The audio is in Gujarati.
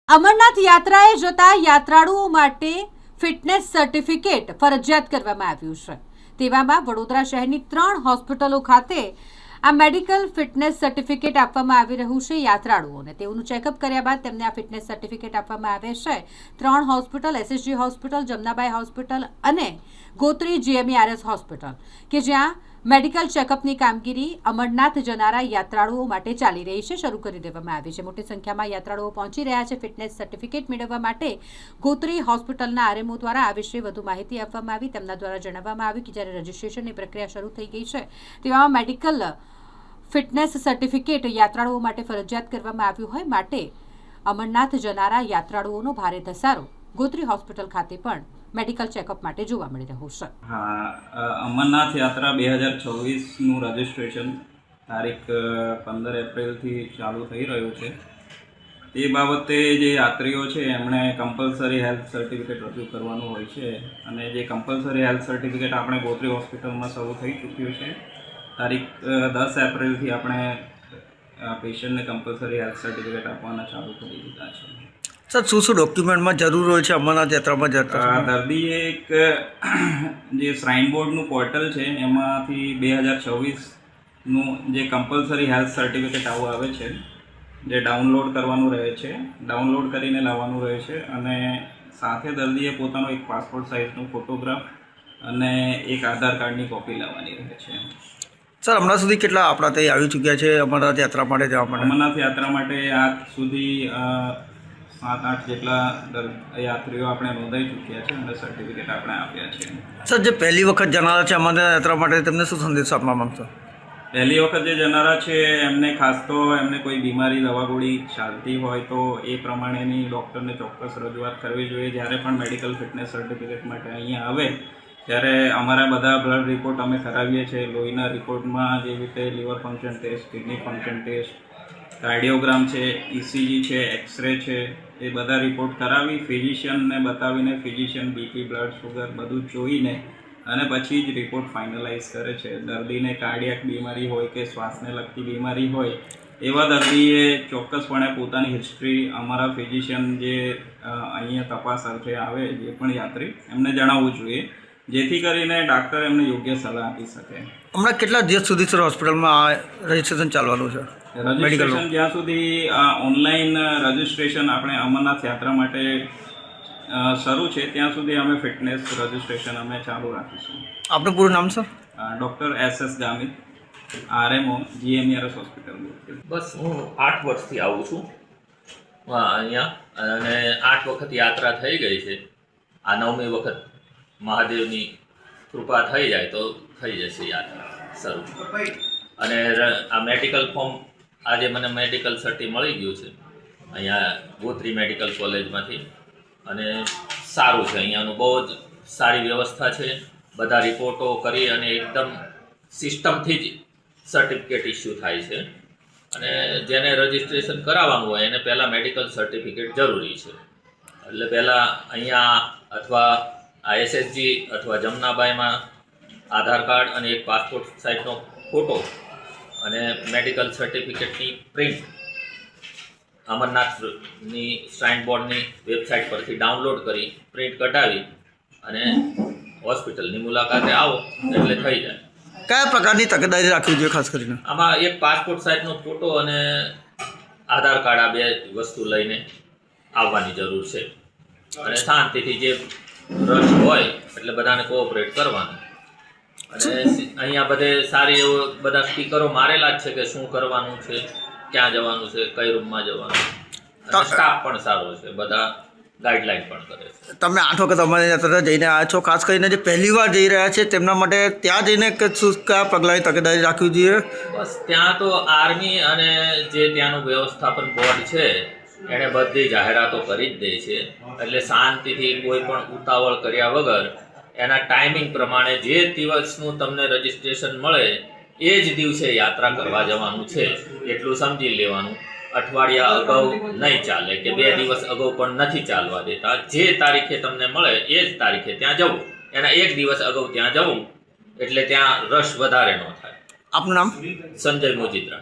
અમરનાથ યાત્રાએ જતા યાત્રાળુઓ માટે ફિટનેસ સર્ટિફિકેટ ફરજિયાત કરવામાં આવ્યું છે। તેવામાં વડોદરા શહેરની 3 હોસ્પિટલો ખાતે આ મેડિકલ ફિટનેસ સર્ટિફિકેટ આપવામાં આવી રહ્યું છે યાત્રાળુઓને। તેઓનું ચેકઅપ કર્યા બાદ તેમને આ ફિટનેસ સર્ટિફિકેટ આપવામાં આવે છે। 3 hospital SSG hospital, Jamnabai hospital અને ગોત્રી જીએમઈઆરએસ હોસ્પિટલ કે જ્યાં મેડિકલ ચેકઅપની કામગીરી અમરનાથ જનારા યાત્રાળુઓ માટે ચાલી રહી છે, શરૂ કરી દેવામાં આવી છે। મોટી સંખ્યામાં યાત્રાળુઓ પહોંચી રહ્યા છે। ફિટનેસ સર્ટિફિકેટ મેળવવા માટે ગોત્રી હોસ્પિટલના આરએમઓ દ્વારા આ વિશે વધુ માહિતી આપવામાં આવી। તેમના દ્વારા જણાવવામાં આવ્યું કે જ્યારે રજીસ્ટ્રેશનની પ્રક્રિયા શરૂ થઈ ગઈ છે તેવામાં મેડિકલ ફિટનેસ સર્ટિફિકેટ યાત્રાળુઓ માટે ફરજિયાત કરવામાં આવ્યું હોય માટે અમરનાથ જનારા યાત્રાળુઓનો ભારે ધસારો ગોત્રી હોસ્પિટલ ખાતે પણ મેડિકલ ચેકઅપ માટે જોવા મળી રહ્યું છે। હા, અમરનાથ યાત્રા 2024નું રજિસ્ટ્રેશન તારીખ 15 એપ્રિલથી ચાલુ થઈ રહ્યું છે। તે બાબતે જે યાત્રીઓ છે એમણે કમ્પલસરી હેલ્થ સર્ટિફિકેટ રજૂ કરવાનું હોય છે અને જે કમ્પલસરી હેલ્થ સર્ટિફિકેટ આપણે ગોત્રી હોસ્પિટલમાં શરૂ થઈ ચૂક્યું છે। તારીખ 10 એપ્રિલથી આપણે પેશન્ટને કમ્પલસરી હેલ્થ સર્ટિફિકેટ આપવાના ચાલુ કરી દીધા છે। સર, શું ડોક્યુમેન્ટમાં જરૂર હોય છે અમરનાથ યાત્રામાં જતા? દર્દીએ એક જે શ્રાઇન બોર્ડનું પોર્ટલ છે એમાંથી 2024નું જે કમ્પલસરી હેલ્થ સર્ટિફિકેટ આવું આવે છે જે ડાઉનલોડ કરવાનું રહે છે, ડાઉનલોડ કરીને લાવવાનું રહે છે અને સાથે દર્દીએ પોતાનો એક પાસપોર્ટ સાઇઝનો ફોટોગ્રાફ અને એક આધાર કાર્ડની કોપી લાવવાની રહે છે। સર, હમણાં સુધી કેટલા આપણા ત્યાં આવી ચૂક્યા છે અમરનાથ યાત્રા માટે જવા માટે? અમરનાથ યાત્રા માટે આજ સુધી 7-8 જેટલા યાત્રીઓ આપણે નોંધાઈ ચૂક્યા છે અને સર્ટિફિકેટ આપણે આપ્યા છે। સર, જે પહેલી વખત જનારા છે અમરનાથ યાત્રા માટે તેમને શું સંદેશ આપવા માંગશો? પહેલી વખત જે જનારા છે એમને ખાસ તો એમને કોઈ બીમારી દવા ગોળી ચાલતી હોય તો એ પ્રમાણેની ડૉક્ટરને ચોક્કસ રજૂઆત કરવી જોઈએ। જ્યારે પણ મેડિકલ ફિટનેસ સર્ટિફિકેટ માટે અહીંયા આવે ત્યારે અમારા બધા બ્લડ રિપોર્ટ અમે કરાવીએ છીએ। લોહીના રિપોર્ટમાં જેવી રીતે liver function test, kidney function test, cardiogram છે, ઇસીજી છે, એક્સરે છે, એ બધા રિપોર્ટ કરાવી ફિઝિશિયનને બતાવીને ફિઝિશિયન બીપી, બ્લડ શુગર બધું જોઈને અને પછી જ રિપોર્ટ ફાઇનલાઇઝ કરે છે। દર્દીને કાર્ડિયાક બીમારી હોય કે શ્વાસને લગતી બીમારી હોય એવા દર્દીએ ચોક્કસપણે પોતાની હિસ્ટ્રી અમારા ફિઝિશિયન જે અહીંયા તપાસ અર્થે આવે જે પણ યાત્રી એમને જણાવવું જોઈએ જેથી કરીને ડાક્ટર એમને યોગ્ય સલાહ આપી શકે। હમણાં કેટલા દિવસ સુધી સર હોસ્પિટલમાં આ રજિસ્ટ્રેશન ચાલવાનું છે? રજિસ્ટ્રેશન જ્યાં સુધી ઓનલાઈન રજિસ્ટ્રેશન આપણે અમરનાથ યાત્રા માટે શરૂ છે ત્યાં સુધી અમે ફિટનેસ રજિસ્ટ્રેશન અમે ચાલુ રાખીશું। આપનું પૂરું નામ sir? Doctor SS Gamit, RMO, GMERS hospital. બસ હું 8 વર્ષથી આવું છું અહીંયા અને 8 વખત યાત્રા થઈ ગઈ છે। આ 9મી વખત મહાદેવની કૃપા થઈ જાય તો થઈ જશે યાત્રા શરૂ। અને આ મેડિકલ ફોર્મ આજે મને મેડિકલ સર્ટી મળી ગયું છે અહીંયા ગોત્રી મેડિકલ કોલેજમાંથી અને સારું છે। અહીંયાનું બહુ જ સારી વ્યવસ્થા છે। બધા રિપોર્ટો કરી અને એકદમ સિસ્ટમથી જ સર્ટિફિકેટ ઇસ્યુ થાય છે અને જેને રજિસ્ટ્રેશન કરાવવાનું હોય એને પહેલાં મેડિકલ સર્ટિફિકેટ જરૂરી છે। એટલે પહેલાં અહીંયા અથવા આ એસએસજી અથવા જમનાબાઈમાં આધાર કાર્ડ અને એક પાસપોર્ટ સાઇઝનો ફોટો અને મેડિકલ સર્ટિફિકેટની પ્રિન્ટ અમરનાથની શ્રાઇન બોર્ડની વેબસાઇટ પરથી ડાઉનલોડ કરી પ્રિન્ટ કઢાવી અને હોસ્પિટલની મુલાકાતે આવો એટલે થઈ જાય। કયા પ્રકારની તકેદારી રાખવી જોઈએ ખાસ કરીને? આમાં એક પાસપોર્ટ સાઇઝનો ફોટો અને આધાર કાર્ડ આ 2 વસ્તુ લઈને આવવાની જરૂર છે અને શાંતિથી જે રશ હોય એટલે બધાને કોઓપરેટ કરવાનું। અને અહીંયા બધે સારી એવો બધા સ્પીકરો મારેલા જ છે કે શું કરવાનું છે, ક્યાં જવાનું છે, કઈ રૂમમાં જવાનું, અને સ્ટાફ પણ સારો છે, બધા ગાઈડલાઈન પણ કરે છે। તમે 8 વખત અમારી યાત્રા જઈને આવ્યા છો, ખાસ કરીને જે પહેલી વાર જઈ રહ્યા છે તેમના માટે ત્યાં જઈને કયા પગલાંની તકેદારી રાખવી જોઈએ? બસ ત્યાં તો આર્મી અને જે ત્યાંનું વ્યવસ્થાપન બોર્ડ છે એણે બધી જાહેરાતો કરી જ દે છે એટલે શાંતિથી કોઈ પણ ઉતાવળ કર્યા વગર એના ટાઈમિંગ પ્રમાણે જે દિવસનું તમને રજિસ્ટ્રેશન મળે એ જ દિવસે યાત્રા કરવા જવાનું છે એટલું સમજી લેવાનું। અઠવાડિયા અગાઉ નહીં ચાલે કે 2 દિવસ અગાઉ પણ નથી ચાલવા દેતા। જે તારીખે તમને મળે એ જ તારીખે ત્યાં જવું, એના 1 દિવસ અગાઉ ત્યાં જવું એટલે ત્યાં રશ વધારે ન થાય। આપનું નામ? સંજય મોજીદ્રા।